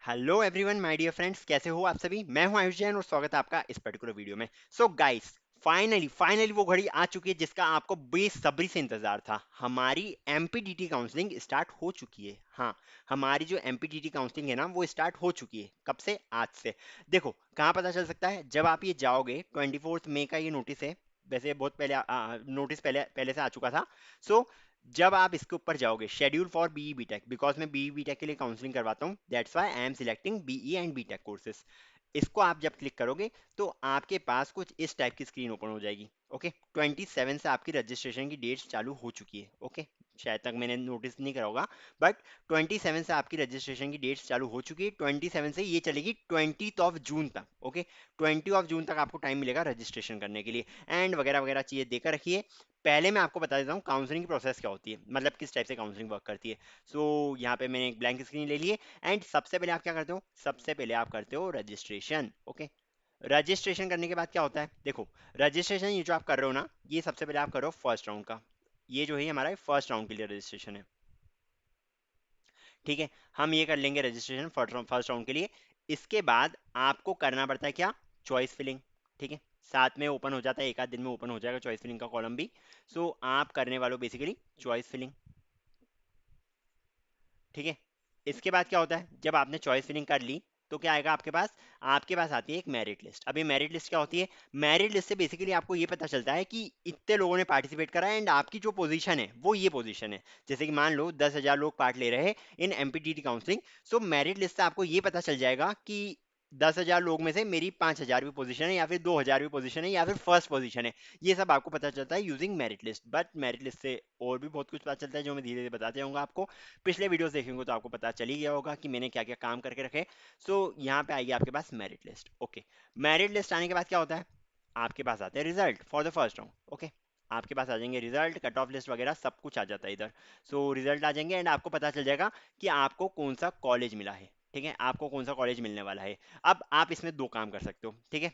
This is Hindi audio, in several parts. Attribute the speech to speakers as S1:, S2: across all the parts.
S1: Hello everyone my dear friends, कैसे हो आप सभी। मैं हूं आयुष जैन और स्वागत है आपका इस पर्टिकुलर वीडियो में। सो गाइस, फाइनली फाइनली वो घड़ी आ चुकी है जिसका आपको बेसब्री से इंतजार था। हमारी एमपीटीटी काउंसलिंग स्टार्ट हो चुकी है। हाँ, हमारी जो एमपीटीटी काउंसलिंग है ना, वो स्टार्ट हो चुकी है। कब से? आज से। देखो कहाँ पता चल सकता है, जब आप ये जाओगे 24 मई का ये नोटिस है। वैसे बहुत पहले नोटिस पहले पहले से आ चुका था। सो जब आप इसके ऊपर जाओगे, schedule for BE BTech, because मैं बीई बीटेक के लिए काउंसलिंग करवाता हूँ, that's why I am selecting BE and BTech courses. इसको आप जब क्लिक करोगे तो आपके पास कुछ इस टाइप की स्क्रीन ओपन हो जाएगी। ओके, 27 से आपकी रजिस्ट्रेशन की डेट चालू हो चुकी है। ओके, शायद तक मैंने नोटिस नहीं करा होगा, बट 27 से आपकी रजिस्ट्रेशन की डेट्स चालू हो चुकी है। 27 से ये चलेगी 20 जून तक। ओके, 20 जून तक आपको टाइम मिलेगा रजिस्ट्रेशन करने के लिए, एंड वगैरह वगैरह चीज़ें देकर रखिए। पहले मैं आपको बता देता हूँ काउंसलिंग की प्रोसेस क्या होती है, मतलब किस टाइप से काउंसलिंग वर्क करती है। यहाँ पे मैंने एक ब्लैंक स्क्रीन ले ली है, एंड सबसे पहले आप क्या करते हो, सबसे पहले आप करते हो रजिस्ट्रेशन। ओके, रजिस्ट्रेशन करने के बाद क्या होता है, देखो रजिस्ट्रेशन ये जो आप कर रहे हो ना, ये सबसे पहले आप कर रहे हो फर्स्ट राउंड का। ये जो है हमारा फर्स्ट राउंड के लिए रजिस्ट्रेशन है। ठीक है, हम ये कर लेंगे रजिस्ट्रेशन फर्स्ट राउंड के लिए। इसके बाद आपको करना पड़ता है क्या, चॉइस फिलिंग। ठीक है, साथ में ओपन हो जाता है, एक आध दिन में ओपन हो जाएगा चॉइस फिलिंग का कॉलम भी। आप करने वालों बेसिकली चॉइस फिलिंग। ठीक है, इसके बाद क्या होता है, जब आपने चॉइस फिलिंग कर ली तो क्या आएगा आपके पास, आपके पास आती है एक मेरिट लिस्ट। अब ये मेरिट लिस्ट क्या होती है, मेरिट लिस्ट से बेसिकली आपको ये पता चलता है कि इतने लोगों ने पार्टिसिपेट करा है, एंड आपकी जो पोजीशन है वो ये पोजीशन है। जैसे कि मान लो 10,000 लोग पार्ट ले रहे हैं इन एमपीटीटी काउंसलिंग। सो मेरिट लिस्ट से आपको ये पता चल जाएगा कि 10,000 लोग में से मेरी 5,000वीं पोजीशन है, या फिर 2,000वीं पोजीशन है, या फिर फर्स्ट पोजीशन है। ये सब आपको पता चलता है using merit list. But merit list से और भी बहुत कुछ पता चलता है, जो मैं धीरे धीरे बताते जाऊंगा आपको। पिछले वीडियोस देखेंगे तो आपको पता चल ही गया होगा कि मैंने क्या क्या काम करके रखे। यहाँ पे आएगी आपके पास merit list. Okay, merit list आने के बाद क्या होता है, आपके पास आते हैं result for the first round. Okay, आपके पास आ जाएंगे रिजल्ट, कट ऑफ लिस्ट वगैरह सब कुछ आ जाता है इधर। रिजल्ट आ जाएंगे, एंड आपको पता चल जाएगा कि आपको कौन सा कॉलेज मिला है। ठीक है, आपको कौन सा कॉलेज मिलने वाला है। अब आप इसमें दो काम कर सकते हो। ठीक है,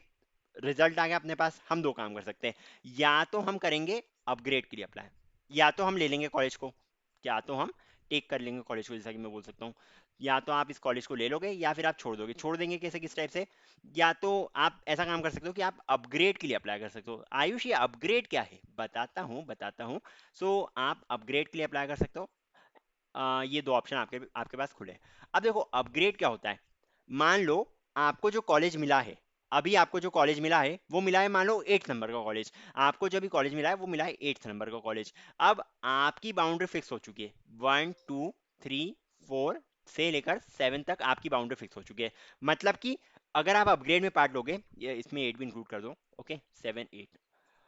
S1: रिजल्ट आ गया अपने पास, हम दो काम कर सकते हैं। या तो हम करेंगे अपग्रेड के लिए अप्लाई, या तो हम ले लेंगे कॉलेज को, या तो हम टेक कर लेंगे कॉलेज को, जैसा कि मैं बोल सकता हूँ। या तो आप इस कॉलेज को ले लोगे, या फिर आप छोड़ दोगे। छोड़ देंगे कैसे, किस टाइप से, या तो आप ऐसा काम कर सकते हो कि आप अपग्रेड के लिए अप्लाई कर सकते हो। आयुष ये अपग्रेड क्या है, बताता हूँ बताता हूँ। आप अपग्रेड के लिए अप्लाई कर सकते हो। ये दो ऑप्शन आपके आपके पास खुले हैं। अब देखो अपग्रेड क्या होता है, मान लो आपको जो कॉलेज मिला है, अभी आपको जो कॉलेज मिला है वो मिला है मान लो 8 नंबर का कॉलेज। आपको जो भी कॉलेज मिला है वो मिला है 8 नंबर का कॉलेज। अब आपकी बाउंड्री फिक्स हो चुकी है, 1 2 3 4 से लेकर 7 तक आपकी बाउंड्री फिक्स हो चुकी है। मतलब कि अगर आप अपग्रेड में पार्ट लोगे, ये इसमें 8 भी इंक्लूड कर दो। ओके, 7 8।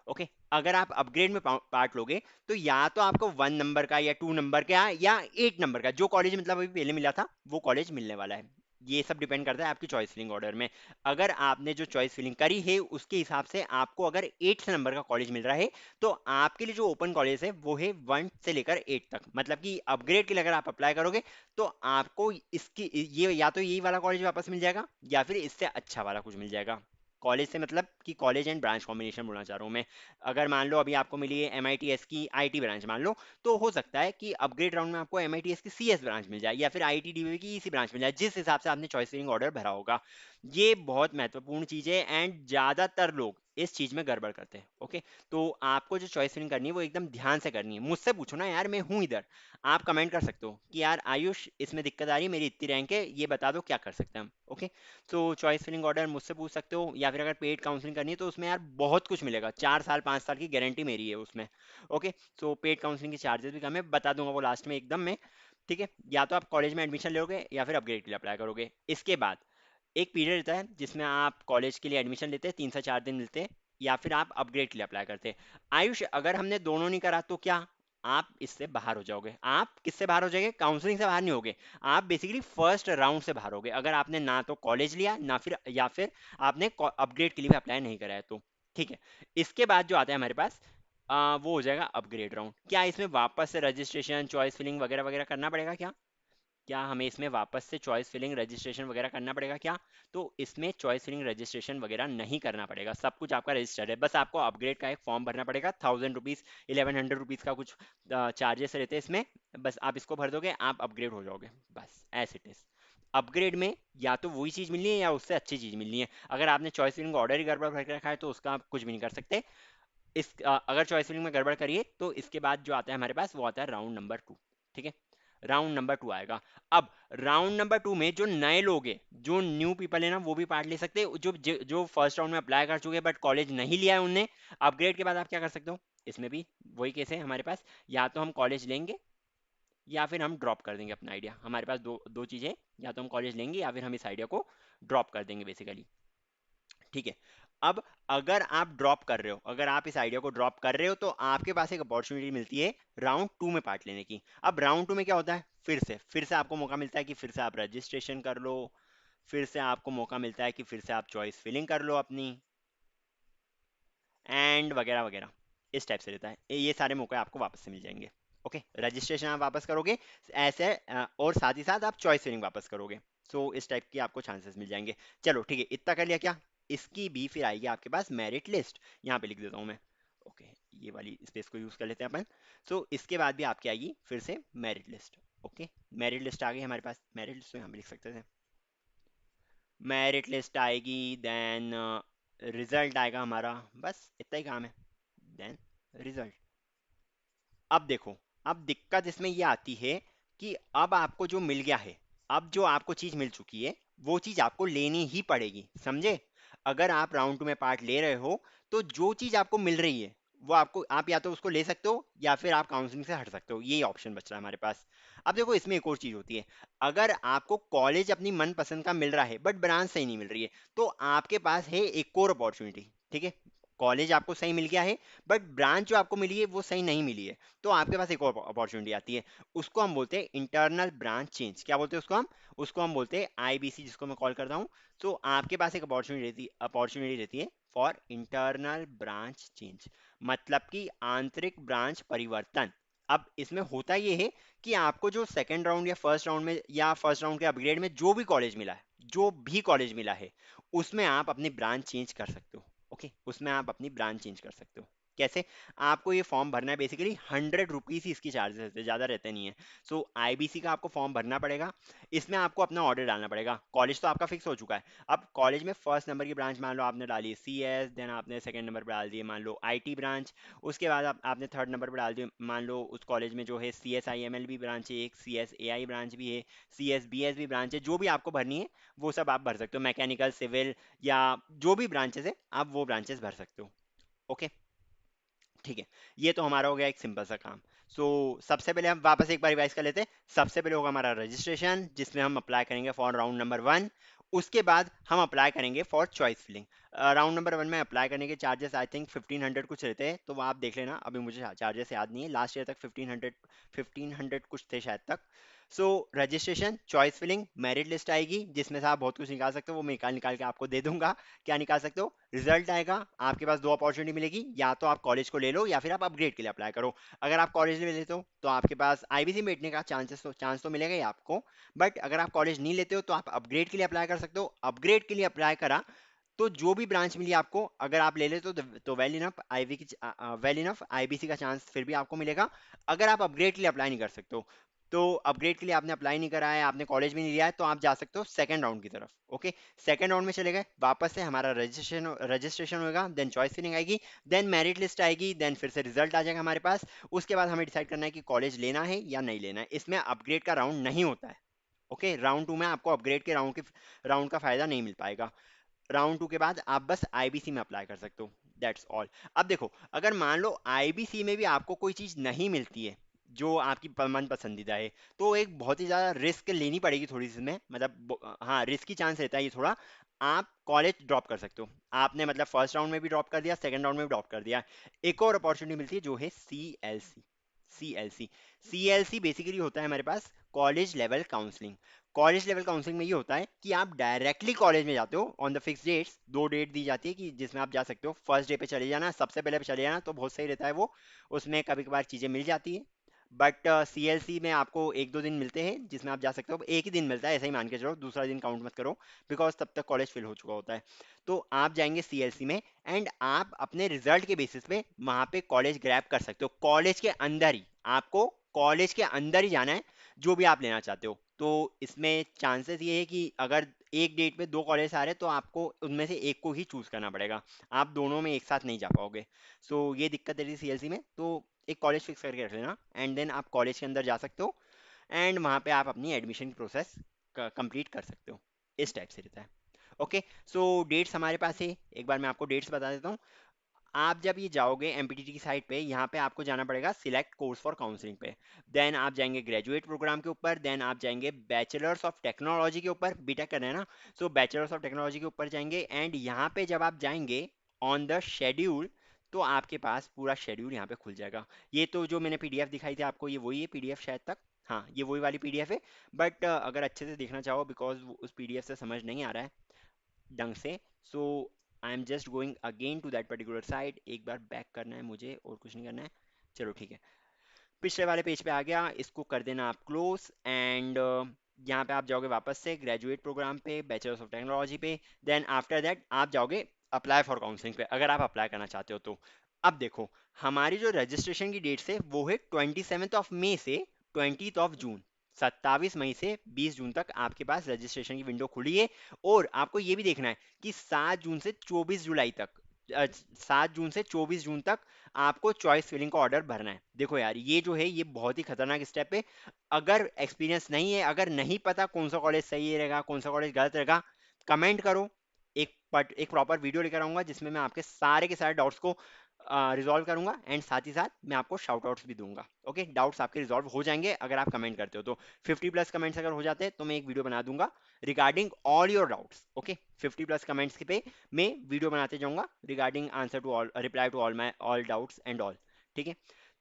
S1: ओके, अगर आप अपग्रेड में पार्ट लोगे तो या तो आपको 1 नंबर का, या 2 नंबर का, या 8 नंबर का, जो कॉलेज मतलब अभी पहले मिला था वो कॉलेज मिलने वाला है। ये सब डिपेंड करता है आपकी चॉइस फिलिंग ऑर्डर में। अगर आपने जो चॉइस फिलिंग करी है उसके हिसाब से आपको अगर 8 नंबर का कॉलेज मिल रहा है, तो आपके लिए जो ओपन कॉलेज है वो है 1 से लेकर 8 तक। मतलब कि अपग्रेड के लिए अगर आप अप्लाई करोगे तो आपको इसकी ये या तो यही वाला कॉलेज वापस मिल जाएगा, या फिर इससे अच्छा वाला कुछ मिल जाएगा। कॉलेज से मतलब कि कॉलेज एंड ब्रांच कॉम्बिनेशन बोलना चाह रहा हूँ मैं। अगर मान लो अभी आपको मिली है MITS की IT ब्रांच मान लो, तो हो सकता है कि अपग्रेड राउंड में आपको MITS की CS ब्रांच मिल जाए, या फिर IIT-DBA की EC ब्रांच मिल जाए, जिस हिसाब से आपने चॉइस फिलिंग ऑर्डर भरा होगा। ये बहुत महत्वपूर्ण चीज़ है, एंड ज़्यादातर लोग इस चीज़ में गड़बड़ करते हैं। ओके, तो आपको जो चॉइस फिलिंग करनी है वो एकदम ध्यान से करनी है। मुझसे पूछो ना यार, मैं हूँ इधर। आप कमेंट कर सकते हो कि यार आयुष इसमें दिक्कत आ रही है, मेरी इतनी रैंक है, ये बता दो क्या कर सकते हैं हम। ओके, चॉइस फिलिंग ऑर्डर मुझसे पूछ सकते हो, या फिर अगर पेड काउंसलिंग करनी है तो उसमें यार बहुत कुछ मिलेगा, 4 साल 5 साल की गारंटी मेरी है उसमें। ओके, पेड काउंसलिंग के चार्जेस भी कम है, बता दूंगा वो लास्ट में एकदम में। ठीक है, या तो आप कॉलेज में एडमिशन लोगे, या फिर अपग्रेड के लिए अप्लाई करोगे। इसके बाद एक पीरियड रहता है जिसमें आप कॉलेज के लिए एडमिशन लेते हैं, 3 से 4 दिन मिलते हैं, या फिर आप अपग्रेड के लिए अप्लाई करते हैं। आयुष अगर हमने दोनों नहीं करा तो क्या, आप इससे बाहर हो जाओगे। आप किससे बाहर हो जाओगे, काउंसलिंग से बाहर नहीं होगे, आप बेसिकली फर्स्ट राउंड से बाहर होगे, अगर आपने ना तो कॉलेज लिया ना फिर, या फिर आपने अपग्रेड के लिए भी अप्लाई नहीं करा है तो। ठीक है, इसके बाद जो आता है हमारे पास, वो हो जाएगा अपग्रेड राउंड। क्या इसमें वापस से रजिस्ट्रेशन चॉइस फिलिंग वगैरह वगैरह करना पड़ेगा क्या, क्या हमें इसमें वापस से चॉइस फिलिंग रजिस्ट्रेशन वगैरह करना पड़ेगा क्या। तो इसमें चॉइस फिलिंग रजिस्ट्रेशन वगैरह नहीं करना पड़ेगा, सब कुछ आपका रजिस्टर्ड है। बस आपको अपग्रेड का एक फॉर्म भरना पड़ेगा, 1000 रुपीज़ 1100 रुपीज़ का कुछ चार्जेस रहते हैं इसमें। बस आप इसको भर दोगे, आप अपग्रेड हो जाओगे, बस एज इट इज़। अपग्रेड में या तो वही चीज मिलनी है या उससे अच्छी चीज मिलनी है। अगर आपने चॉइस फिलिंग का ऑर्डर ही गड़बड़ करके रखा है तो उसका आप कुछ भी नहीं कर सकते। अगर चॉइस फिलिंग में गड़बड़ करिए तो इसके बाद जो आता है हमारे पास वो आता है राउंड नंबर 2। ठीक है, राउंड नंबर 2 आएगा। अब राउंड नंबर 2 में जो नए लोग हैं, जो न्यू पीपल है ना, वो भी पार्ट ले सकते हैं। जो फर्स्ट राउंड में अप्लाई कर चुके हैं बट कॉलेज नहीं लिया है उनने, अपग्रेड के बाद आप क्या कर सकते हो, इसमें भी वही केस है हमारे पास, या तो हम कॉलेज लेंगे या फिर हम ड्रॉप कर देंगे अपना आइडिया। हमारे पास दो दो चीज़ें, या तो हम कॉलेज लेंगे या फिर हम इस आइडिया को ड्रॉप कर देंगे बेसिकली। ठीक है, अब अगर आप ड्रॉप कर रहे हो, अगर आप इस आइडिया को ड्रॉप कर रहे हो तो आपके पास एक अपॉर्चुनिटी मिलती है राउंड 2 में पार्ट लेने की। अब राउंड 2 में क्या होता है, फिर से आपको मौका मिलता है कि फिर से आप रजिस्ट्रेशन कर लो, फिर से आपको मौका मिलता है कि फिर से आप चॉइस फिलिंग कर लो अपनी, एंड वगैरह वगैरह। इस टाइप से रहता है, ये सारे मौके आपको वापस से मिल जाएंगे। ओके, रजिस्ट्रेशन आप वापस करोगे ऐसे, और साथ ही साथ आप चॉइस फिलिंग वापस करोगे। सो इस टाइप की आपको चांसेस मिल जाएंगे। चलो ठीक है, इतना कर लिया क्या, इसकी भी फिर आएगी आपके पास मेरिट लिस्ट। यहाँ पे लिख देता हूँ मैं। ओके, ये वाली स्पेस को यूज कर लेते हैं अपन। सो इसके बाद भी आपकी आएगी फिर से merit list. Okay, merit list आ गई हमारे पास। मेरिट लिस्ट तो यहाँ पे लिख सकते थे। मेरिट लिस्ट आएगी, देन रिजल्ट आएगा हमारा, बस इतना ही काम है। Then result. अब देखो, अब दिक्कत इसमें ये आती है कि अब आपको जो मिल गया है, अब जो आपको चीज मिल चुकी है वो चीज आपको लेनी ही पड़ेगी, समझे। अगर आप राउंड 2 में पार्ट ले रहे हो तो जो चीज आपको मिल रही है वो आपको, आप या तो उसको ले सकते हो या फिर आप काउंसलिंग से हट सकते हो, यही ऑप्शन बच रहा है हमारे पास। अब देखो, इसमें एक और चीज होती है, अगर आपको कॉलेज अपनी मनपसंद का मिल रहा है बट ब्रांच सही नहीं मिल रही है, तो आपके पास है एक और अपॉर्चुनिटी। ठीक है, कॉलेज आपको सही मिल गया है बट ब्रांच जो आपको मिली है वो सही नहीं मिली है, तो आपके पास एक और अपॉर्चुनिटी आती है। उसको हम बोलते हैं इंटरनल ब्रांच चेंज। क्या बोलते हैं उसको हम, उसको हम बोलते हैं आईबीसी, जिसको मैं कॉल करता हूँ। तो आपके पास एक अपॉर्चुनिटी रहती है फॉर इंटरनल ब्रांच चेंज, मतलब कि आंतरिक ब्रांच परिवर्तन। अब इसमें होता ये है कि आपको जो सेकंड राउंड या फर्स्ट राउंड में या फर्स्ट राउंड के अपग्रेड में जो भी कॉलेज मिला है, जो भी कॉलेज मिला है, उसमें आप अपनी ब्रांच चेंज कर सकते हो। ओके, उसमें आप अपनी ब्रांच चेंज कर सकते हो। कैसे, आपको ये फॉर्म भरना है, बेसिकली 100 रुपीज ही इसकी चार्जेस रहते हैं, ज़्यादा रहते नहीं है। सो आईबीसी का आपको फॉर्म भरना पड़ेगा, इसमें आपको अपना ऑर्डर डालना पड़ेगा। कॉलेज तो आपका फिक्स हो चुका है। अब कॉलेज में फर्स्ट नंबर की ब्रांच मान लो आपने डाली CS, देन आपने सेकंड नंबर पर डाल दिए मान लो IT ब्रांच, उसके बाद आपने थर्ड नंबर पर डाल दिए मान लो उस कॉलेज में जो है CSIML भी ब्रांच है, एक CSAI ब्रांच भी है, CSBS भी ब्रांच है। जो भी आपको भरनी है वो सब आप भर सकते हो, मैकेनिकल, सिविल या जो भी ब्रांचेस है आप वो ब्रांचेस भर सकते हो। ओके, ठीक है, ये तो हमारा हो गया एक सिंपल सा काम। सबसे पहले हम वापस एक बार रिवाइज कर लेते हैं। सबसे पहले होगा हमारा रजिस्ट्रेशन, जिसमें हम अप्लाई करेंगे फॉर राउंड नंबर 1। उसके बाद हम अप्लाई करेंगे for choice filling. Round number 1 में अप्लाई करने के चार्जेस आई थिंक 1500 कुछ रहते हैं, तो वो आप देख लेना, अभी मुझे चार्जेस याद नहीं है, लास्ट ईयर तक 1500 कुछ थे शायद तक। Registration, choice filling, merit list आएगी जिसमें से आप बहुत कुछ निकाल सकते हो, वो मैं निकाल निकाल के आपको दे दूंगा। क्या निकाल सकते हो, रिजल्ट आएगा, आपके पास दो अपॉर्चुनिटी मिलेगी, या तो आप कॉलेज को ले लो या फिर आप अपग्रेड के लिए अप्लाई करो। अगर आप कॉलेज ले लेते हो तो आपके पास आईबीसी में बैठने का चांस तो मिलेगा ही आपको, बट अगर आप कॉलेज नहीं लेते हो तो आप अपग्रेड के लिए अप्लाई कर सकते हो। अपग्रेड के लिए अप्लाई करा तो जो भी ब्रांच मिली आपको, अगर आप ले लेते हो तो वेल इनफ आईवी की वेल इनफ आईबीसी का चांस फिर भी आपको मिलेगा। अगर आप अपग्रेड के लिए अप्लाई नहीं कर सकते हो, तो अपग्रेड के लिए आपने अप्लाई नहीं करा है, आपने कॉलेज भी नहीं लिया है, तो आप जा सकते हो सेकंड राउंड की तरफ। ओके, सेकंड राउंड में चले गए, वापस से हमारा रजिस्ट्रेशन होगा, देन चॉइस फिलिंग आएगी, देन मेरिट लिस्ट आएगी, देन फिर से रिजल्ट आ जाएगा हमारे पास। उसके बाद हमें डिसाइड करना है कि कॉलेज लेना है या नहीं लेना है। इसमें अपग्रेड का राउंड नहीं होता है। ओके, राउंड 2 में आपको अपग्रेड के राउंड का फायदा नहीं मिल पाएगा। राउंड 2 के बाद आप बस आईबीसी में अप्लाई कर सकते हो, दैट्स ऑल। अब देखो, अगर मान लो आईबीसी में भी आपको कोई चीज नहीं मिलती है जो आपकी मन पसंदीदा है, तो एक बहुत ही ज्यादा रिस्क लेनी पड़ेगी थोड़ी सी इसमें, मतलब हाँ, रिस्की चांस रहता है ये थोड़ा। आप कॉलेज ड्रॉप कर सकते हो, आपने मतलब फर्स्ट राउंड में भी ड्रॉप कर दिया, सेकंड राउंड में भी ड्रॉप कर दिया। एक और अपॉर्चुनिटी मिलती है जो है CLC। CLC बेसिकली होता है हमारे पास college level counselling. College level counselling में ये होता है कि आप डायरेक्टली कॉलेज में जाते हो ऑन द फिक्स डेट्स। दो डेट दी जाती है कि जिसमें आप जा सकते हो, फर्स्ट डे पे चले जाना, सबसे पहले पे चले जाना, तो बहुत सही रहता है वो। उसमें कभी कभार चीज़ें मिल जाती है, बट CLC में आपको एक दो दिन मिलते हैं जिसमें आप जा सकते हो, एक ही दिन मिलता है ऐसा ही मान के चलो, दूसरा दिन काउंट मत करो, बिकॉज तब तक कॉलेज फिल हो चुका होता है। तो आप जाएंगे CLC में, एंड आप अपने रिजल्ट के बेसिस पे वहां पे कॉलेज ग्रैब कर सकते हो, कॉलेज के अंदर ही, आपको कॉलेज के अंदर ही जाना है जो भी आप लेना चाहते हो। तो इसमें चांसेस ये है कि अगर एक डेट पे दो कॉलेज आ रहे हैं तो आपको उनमें से एक को ही चूज करना पड़ेगा, आप दोनों में एक साथ नहीं जा पाओगे। सो ये दिक्कत है सीएलसी में। तो एक कॉलेज फिक्स करके रख लेना एंड देन आप कॉलेज के अंदर जा सकते हो एंड वहाँ पे आप अपनी एडमिशन की प्रोसेस कंप्लीट कर सकते हो। इस टाइप से रहता है। ओके। सो डेट्स हमारे पास है, एक बार मैं आपको डेट्स बता देता हूँ। आप जब ये जाओगे एमपीटीटी की साइट पे, यहाँ पे आपको जाना पड़ेगा सिलेक्ट कोर्स फॉर काउंसलिंग पे। देन आप जाएंगे ग्रेजुएट प्रोग्राम के ऊपर, देन आप जाएंगे बैचलर्स ऑफ टेक्नोलॉजी के ऊपर, बीटेक करना है ना। सो बैचलर्स ऑफ टेक्नोलॉजी के ऊपर जाएंगे एंड यहाँ पे जब आप जाएंगे ऑन द शेड्यूल, तो आपके पास पूरा शेड्यूल यहाँ पे खुल जाएगा। ये तो जो मैंने पीडीएफ दिखाई थी आपको, ये वही है पीडीएफ शायद तक। हाँ, ये वही वाली पीडीएफ है। बट अगर अच्छे से देखना चाहो, बिकॉज उस पीडीएफ से समझ नहीं आ रहा है ढंग से, so I am just going again to that particular site. एक बार बैक करना है मुझे और कुछ नहीं करना है। चलो ठीक है, पिछले वाले पेज पे आ गया, इसको कर देना आप क्लोज एंड यहाँ पे आप जाओगे वापस से ग्रेजुएट प्रोग्राम पे, बैचलर्स ऑफ टेक्नोलॉजी पे। देन आफ्टर दैट आप जाओगे अप्लाई फॉर काउंसलिंग पे, अगर आप अप्लाई करना चाहते हो तो। अब देखो, हमारी जो रजिस्ट्रेशन की डेट है वो है 27 मई से 20 जून। 27 मई से 20 जून तक आपके पास रजिस्ट्रेशन की विंडो खुली है। और आपको ये भी देखना है कि 7 जून से 24 जुलाई तक, 7 जून से 24 जून तक आपको चॉइस फिलिंग का ऑर्डर भरना है। देखो यार, ये जो है ये बहुत ही खतरनाक स्टेप है। अगर एक्सपीरियंस नहीं है, अगर नहीं पता कौन सा कॉलेज सही रहेगा कौन सा कॉलेज गलत रहेगा, कमेंट करो। एक प्रॉपर वीडियो लेकर आऊंगा जिसमें मैं आपके सारे के सारे डाउट्स को रिजॉल्व करूंगा एंड साथ ही साथ मैं आपको शाउट आउट्स भी दूंगा। ओके, डाउट्स आपके रिजॉल्व हो जाएंगे अगर आप कमेंट करते हो तो। 50+ कमेंट्स अगर हो जाते हैं तो मैं एक वीडियो बना दूंगा regarding all your doubts. Okay, 50+ comments के पे मैं वीडियो बनाते जाऊंगा regarding answer to all, reply to all my all doubts and all. ठीक है।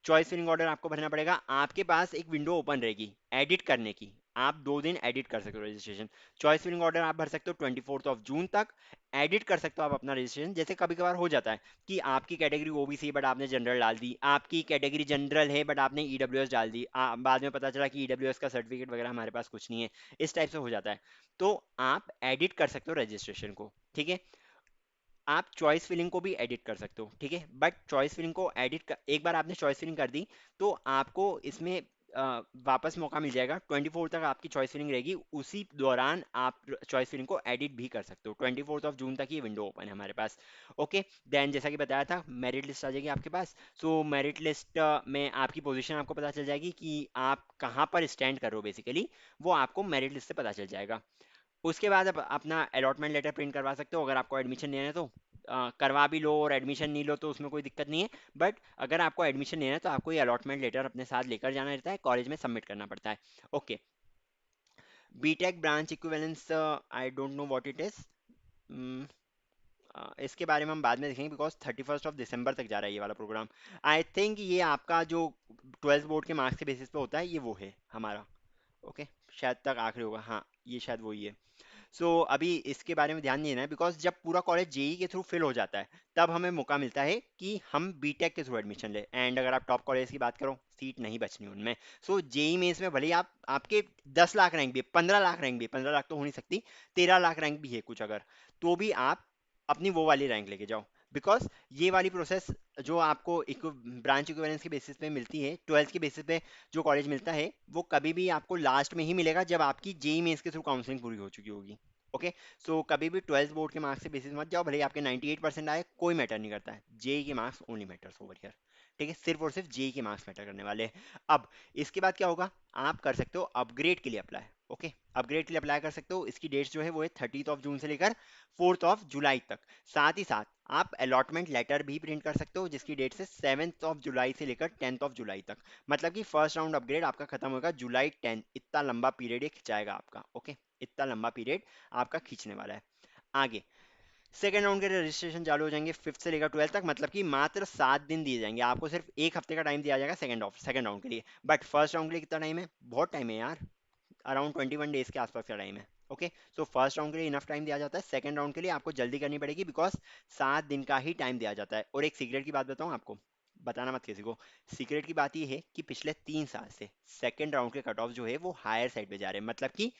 S1: चॉइस फिलिंग ऑर्डर आपको भरना पड़ेगा, आपके पास एक विंडो ओपन रहेगी एडिट करने की। आप 2 दिन एडिट कर सकते हो रजिस्ट्रेशन। चॉइस फिलिंग ऑर्डर आप भर सकते हो 24 जून तक। एडिट कर सकते हो आप अपना रजिस्ट्रेशन, जैसे कभी कभार हो जाता है कि आपकी कैटेगरी ओबीसी है बट आपने जनरल डाल दी, आपकी कैटेगरी जनरल है बट आपने ईडब्ल्यूएस डाल दी, बाद में पता चला कि ईडब्ल्यूएस का सर्टिफिकेट वगैरह हमारे पास कुछ नहीं है। इस टाइप से हो जाता है। तो आप एडिट कर सकते हो रजिस्ट्रेशन को। ठीक है। आप चॉइस फिलिंग को भी एडिट कर सकते हो। ठीक है। बट चॉइस फिलिंग को एक बार आपने चॉइस फिलिंग कर दी तो आपको इसमें वापस मौका मिल जाएगा। 24 तक आपकी चॉइस फिलिंग रहेगी, उसी दौरान आप चॉइस फिलिंग को एडिट भी कर सकते हो। 24 जून तक ये विंडो ओपन है हमारे पास। ओके। देन जैसा कि बताया था, मेरिट लिस्ट आ जाएगी आपके पास। सो मेरिट लिस्ट में आपकी पोजीशन आपको पता चल जाएगी कि आप कहाँ पर स्टैंड कर रहे हो बेसिकली, वो आपको मेरिट लिस्ट से पता चल जाएगा। उसके बाद आप अपना अलॉटमेंट लेटर प्रिंट करवा सकते हो, अगर आपको एडमिशन लेना है तो। करवा भी लो और एडमिशन नहीं लो तो उसमें कोई दिक्कत नहीं है। बट अगर आपको एडमिशन लेना है तो आपको ये अलॉटमेंट लेटर अपने साथ लेकर जाना रहता है, कॉलेज में सबमिट करना पड़ता है। Okay. BTech branch equivalence, I don't know what it is. इसके बारे में हम बाद में देखेंगे बिकॉज 31 दिसंबर तक जा रहा है ये वाला प्रोग्राम। आई थिंक ये आपका जो 12th बोर्ड के मार्क्स के बेसिस पे होता है, ये वो है हमारा। ओके। शायद तक आखिरी होगा, हाँ ये शायद वही है। सो अभी इसके बारे में ध्यान नहीं देना है बिकॉज जब पूरा कॉलेज जेई के थ्रू फिल हो जाता है तब हमें मौका मिलता है कि हम बीटेक के थ्रू एडमिशन ले। एंड अगर आप टॉप कॉलेज की बात करो, सीट नहीं बचनी उनमें। सो जेई में इसमें भले ही आप आपके 10 लाख रैंक भी, 15 लाख रैंक भी, 15 लाख तो हो नहीं सकती, 13 लाख रैंक भी है कुछ अगर, तो भी आप अपनी वो वाली रैंक लेके जाओ। बिकॉज ये वाली प्रोसेस जो आपको ब्रांच इक्विवेलेंस के बेसिस पे मिलती है, 12th के बेसिस पे जो कॉलेज मिलता है, वो कभी भी आपको लास्ट में ही मिलेगा जब आपकी जेई मेंस के थ्रू काउंसलिंग पूरी हो चुकी होगी। ओके। सो कभी भी 12th बोर्ड के मार्क्स से बेसिस मत जाओ, भले ही आपके 98% आए, कोई मैटर नहीं करता है। जेई के marks only matters over here. ठीक है, सिर्फ और सिर्फ जेई के मार्क्स मैटर करने वाले हैं। अब इसके बाद क्या होगा, आप कर सकते हो अपग्रेड के लिए अप्लाई। ओके, अपग्रेड के लिए अप्लाई कर सकते हो। इसकी डेट्स जो है वो है 30 जून से लेकर 4 जुलाई तक। साथ ही साथ आप अलॉटमेंट लेटर भी प्रिंट कर सकते हो जिसकी डेट से 7 जुलाई से लेकर 10 जुलाई तक। मतलब कि फर्स्ट राउंड अपग्रेड आपका खत्म होगा July 10। इतना लंबा पीरियड ये खिंचाएगा आपका। ओके, इतना लंबा पीरियड आपका खींचने वाला है। आगे सेकेंड राउंड के रजिस्ट्रेशन चालू हो जाएंगे 5th से लेकर 12th तक, मतलब कि मात्र 7 दिन दिए जाएंगे आपको, सिर्फ एक हफ्ते का टाइम दिया जाएगा सेकेंड राउंड के लिए। बट फर्स्ट राउंड के लिए कितना टाइम है, बहुत टाइम है यार, अराउंड 21 डेज के आसपास का टाइम है। ओके। सो फर्स्ट राउंड के लिए इनफ टाइम दिया जाता है, सेकंड राउंड के लिए आपको जल्दी करनी पड़ेगी बिकॉज 7 दिन का ही टाइम दिया जाता है। और एक सीक्रेट की बात बताऊं आपको, बताना मत किसी को। सीक्रेट की बात ये है कि पिछले 3 साल से सेकंड राउंड के कट ऑफ जो है वो हायर साइड पे जा रहे हैं, मतलब कि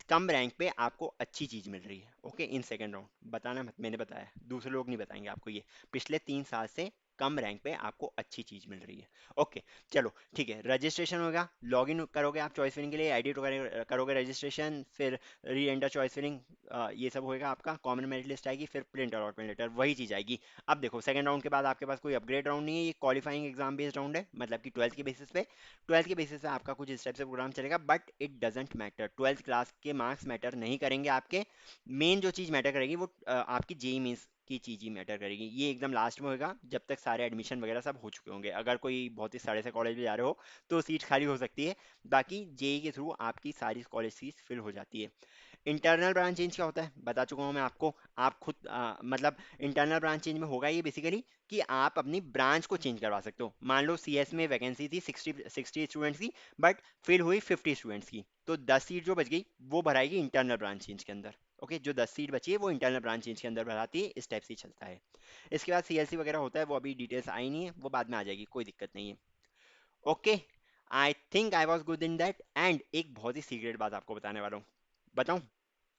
S1: कम रैंक पे आपको अच्छी चीज मिल रही है। ओके, इन सेकंड राउंड, बताना मत, मैंने बताया, दूसरे लोग नहीं बताएंगे आपको ये। पिछले 3 साल से कम रैंक पे आपको अच्छी चीज मिल रही है। ओके, चलो ठीक है, रजिस्ट्रेशन होगा, लॉग इन करोगे आप चॉइस फिलिंग के लिए, एडिट करोगे रजिस्ट्रेशन, फिर री एंटर चॉइस फिलिंग, ये सब होएगा आपका, कॉमन मेरिट लिस्ट आएगी, फिर प्रिंट अलॉटमेंट लेटर, वही चीज आएगी। अब देखो सेकंड राउंड के बाद आपके पास कोई अपग्रेड राउंड नहीं है, ये क्वालिफाइंग एग्जाम बेस्ड राउंड है, मतलब कि ट्वेल्थ के बेसिस पे आपका कुछ इस टाइप से प्रोग्राम चलेगा, but it doesn't matter, twelfth class के मार्क्स मैटर नहीं करेंगे आपके। मेन जो चीज़ मैटर करेगी वो आपकी जेई मीन्स की चीज़ ही मैटर करेगी। ये एकदम लास्ट में होगा जब तक सारे एडमिशन वगैरह सब हो चुके होंगे। अगर कोई बहुत ही सारे से कॉलेज में जा रहे हो तो सीट खाली हो सकती है, बाकी जेई के थ्रू आपकी सारी कॉलेज सीट फिल हो जाती है। इंटरनल ब्रांच चेंज क्या होता है बता चुका हूँ मैं आपको। आप खुद मतलब इंटरनल ब्रांच चेंज में होगा ये बेसिकली कि आप अपनी ब्रांच को चेंज करवा सकते हो। मान लो सीएस में वैकेंसी थी 60 स्टूडेंट्स की, बट फिल हुई 50 स्टूडेंट्स की, तो 10 सीट जो बच गई वो भराएगी इंटरनल ब्रांच चेंज के अंदर। ओके, जो 10 सीट बची है वो इंटरनल ब्रांच चेंज के अंदर भराती है, इस टाइप से ही चलता है। इसके बाद सीएलसी वगैरह होता है, वो अभी डिटेल्स आई नहीं है, वो बाद में आ जाएगी, कोई दिक्कत नहीं है। Okay, I think I was good in that. And एक बहुत ही सीक्रेट बात आपको बताने वाला हूँ, बताऊँ?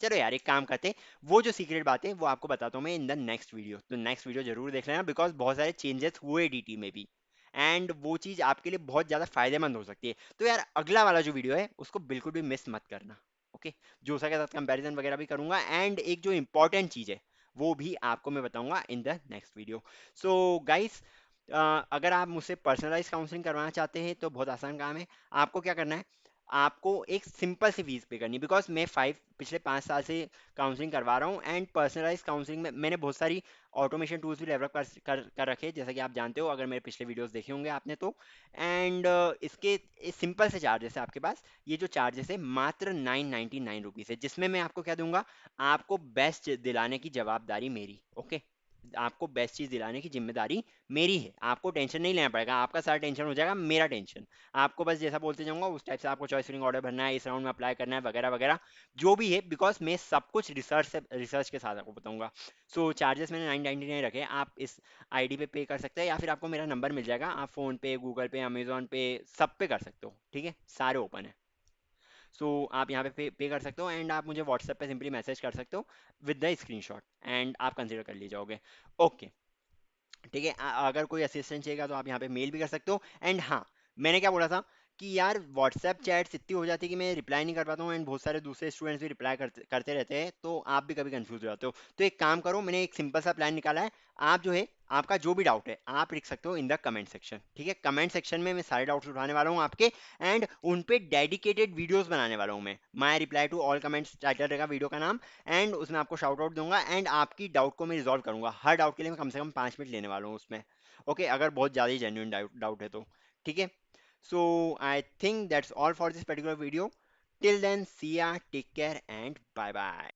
S1: चलो यार एक काम करते, वो जो सीक्रेट बात है वो आपको बताता हूँ मैं इन द नेक्स्ट वीडियो, तो नेक्स्ट वीडियो जरूर देख लेना, बिकॉज बहुत सारे चेंजेस हुए डीटी में भी, एंड वो चीज़ आपके लिए बहुत ज़्यादा फायदेमंद हो सकती है। तो यार अगला वाला जो वीडियो है उसको बिल्कुल भी मिस मत करना। ओके, जोसा के साथ कंपैरिजन वगैरह भी करूंगा, एंड एक जो इंपॉर्टेंट चीज़ है वो भी आपको मैं बताऊंगा in the next video. So guys, अगर आप मुझसे पर्सनलाइज काउंसलिंग करवाना चाहते हैं तो बहुत आसान काम है। आपको क्या करना है, आपको एक सिंपल सी फीस पे करनी है, बिकॉज मैं पिछले 5 साल से काउंसलिंग करवा रहा हूँ, एंड पर्सनलाइज काउंसलिंग में मैंने बहुत सारी ऑटोमेशन टूल्स भी डेवलप कर रखे हैं, जैसा कि आप जानते हो अगर मेरे पिछले वीडियोस देखे होंगे आपने तो। एंड इसके सिंपल से चार्जेस है आपके पास, ये जो चार्जेस है मात्र 999 रुपीज़ है, जिसमें मैं आपको क्या दूंगा, आपको बेस्ट दिलाने की जवाबदारी मेरी। ओके, आपको बेस्ट चीज दिलाने की जिम्मेदारी मेरी है, आपको टेंशन नहीं लेना पड़ेगा, आपका सारा टेंशन हो जाएगा मेरा टेंशन। आपको बस जैसा बोलते जाऊंगा उस टाइप से आपको चॉइस फिलिंग ऑर्डर भरना है, इस राउंड में अप्लाई करना है वगैरह वगैरह, जो भी है, बिकॉज मैं सब कुछ रिसर्च के साथ आपको बताऊंगा। सो चार्जेस मैंने 999 रखे हैं, आप इस आईडी पे कर सकते हैं, या फिर आपको मेरा नंबर मिल जाएगा, आप फोन पे, गूगल पे, अमेजोन पे, सब पे कर सकते हो, ठीक है, सारे ओपन है। सो आप यहाँ पे कर सकते हो, एंड आप मुझे व्हाट्सएप पे सिंपली मैसेज कर सकते हो विद द स्क्रीनशॉट, एंड आप कंसिडर कर ली जाओगे। ओके, ठीक है, अगर कोई असिस्टेंट चाहिएगा तो आप यहाँ पे मेल भी कर सकते हो। एंड हाँ, मैंने क्या बोला था कि यार व्हाट्सएप चैट्स इतनी हो जाती है कि मैं रिप्लाई नहीं कर पाता हूँ, एंड बहुत सारे दूसरे स्टूडेंट्स भी रिप्लाई करते रहते हैं, तो आप भी कभी कंफ्यूज हो जाते हो। तो एक काम करो, मैंने एक सिंपल सा प्लान निकाला है, आप जो है आपका जो भी डाउट है आप लिख सकते हो इन द कमेंट सेक्शन, ठीक है, कमेंट सेक्शन में मैं सारे डाउट्स उठाने वाला हूँ आपके, एंड उन पे डेडिकेटेड वीडियोस बनाने वाला हूँ मैं, my reply to all comments title रहेगा वीडियो का नाम, एंड उसमें आपको शाउट आउट दूंगा, एंड आपकी डाउट को मैं रिजॉल्व करूंगा, हर डाउट के लिए मैं कम से कम 5 मिनट लेने वाला हूँ उसमें। ओके, अगर बहुत ज़्यादा ही जेन्युइन डाउट है तो, ठीक है। So I think that's all for this particular video, till then see ya, take care and bye bye.